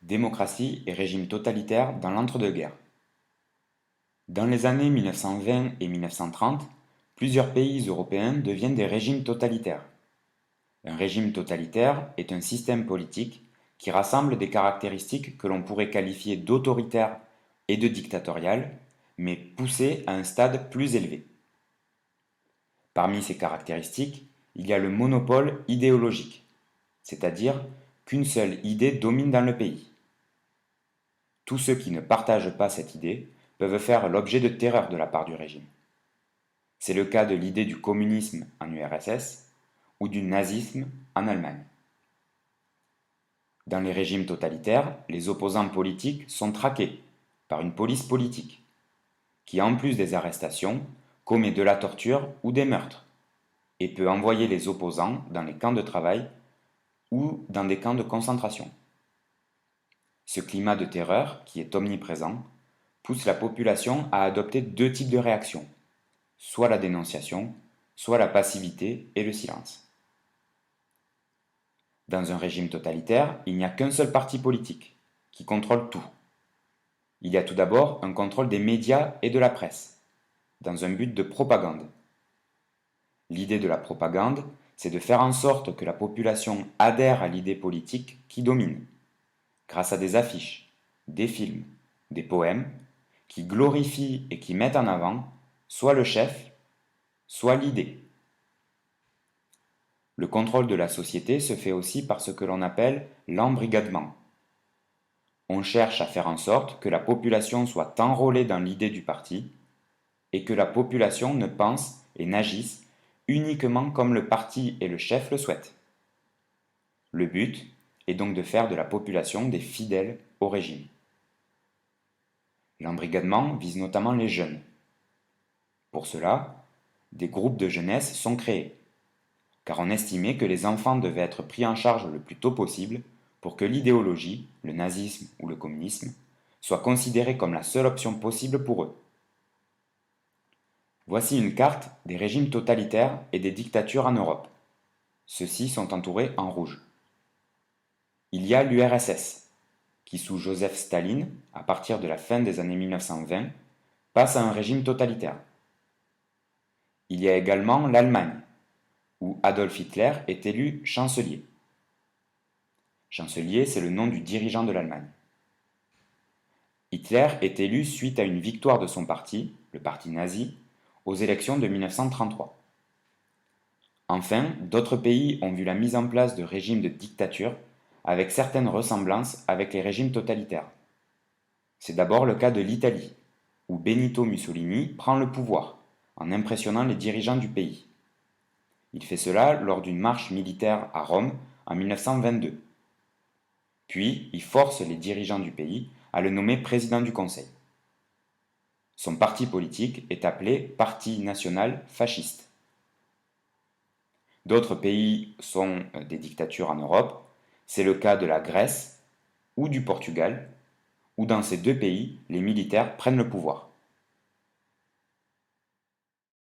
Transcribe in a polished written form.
Démocratie et régime totalitaire dans l'entre-deux-guerres. Dans les années 1920 et 1930, plusieurs pays européens deviennent des régimes totalitaires. Un régime totalitaire est un système politique qui rassemble des caractéristiques que l'on pourrait qualifier d'autoritaire et de dictatorial, mais poussées à un stade plus élevé. Parmi ces caractéristiques, il y a le monopole idéologique, c'est-à-dire qu'une seule idée domine dans le pays. Tous ceux qui ne partagent pas cette idée peuvent faire l'objet de terreur de la part du régime. C'est le cas de l'idée du communisme en URSS ou du nazisme en Allemagne. Dans les régimes totalitaires, les opposants politiques sont traqués par une police politique qui, en plus des arrestations, commet de la torture ou des meurtres et peut envoyer les opposants dans les camps de travail ou dans des camps de concentration. Ce climat de terreur, qui est omniprésent, pousse la population à adopter deux types de réactions, soit la dénonciation, soit la passivité et le silence. Dans un régime totalitaire, il n'y a qu'un seul parti politique, qui contrôle tout. Il y a tout d'abord un contrôle des médias et de la presse, dans un but de propagande. L'idée de la propagande, c'est de faire en sorte que la population adhère à l'idée politique qui domine, grâce à des affiches, des films, des poèmes, qui glorifient et qui mettent en avant soit le chef, soit l'idée. Le contrôle de la société se fait aussi par ce que l'on appelle l'embrigadement. On cherche à faire en sorte que la population soit enrôlée dans l'idée du parti et que la population ne pense et n'agisse uniquement comme le parti et le chef le souhaitent. Le but est donc de faire de la population des fidèles au régime. L'embrigadement vise notamment les jeunes. Pour cela, des groupes de jeunesse sont créés, car on estimait que les enfants devaient être pris en charge le plus tôt possible pour que l'idéologie, le nazisme ou le communisme, soit considérée comme la seule option possible pour eux. Voici une carte des régimes totalitaires et des dictatures en Europe. Ceux-ci sont entourés en rouge. Il y a l'URSS, qui sous Joseph Staline, à partir de la fin des années 1920, passe à un régime totalitaire. Il y a également l'Allemagne, où Adolf Hitler est élu chancelier. Chancelier, c'est le nom du dirigeant de l'Allemagne. Hitler est élu suite à une victoire de son parti, le parti nazi, aux élections de 1933. Enfin, d'autres pays ont vu la mise en place de régimes de dictature avec certaines ressemblances avec les régimes totalitaires. C'est d'abord le cas de l'Italie, où Benito Mussolini prend le pouvoir en impressionnant les dirigeants du pays. Il fait cela lors d'une marche militaire à Rome en 1922. Puis, il force les dirigeants du pays à le nommer président du Conseil. Son parti politique est appelé Parti national fasciste. D'autres pays sont des dictatures en Europe. C'est le cas de la Grèce ou du Portugal, où dans ces deux pays, les militaires prennent le pouvoir.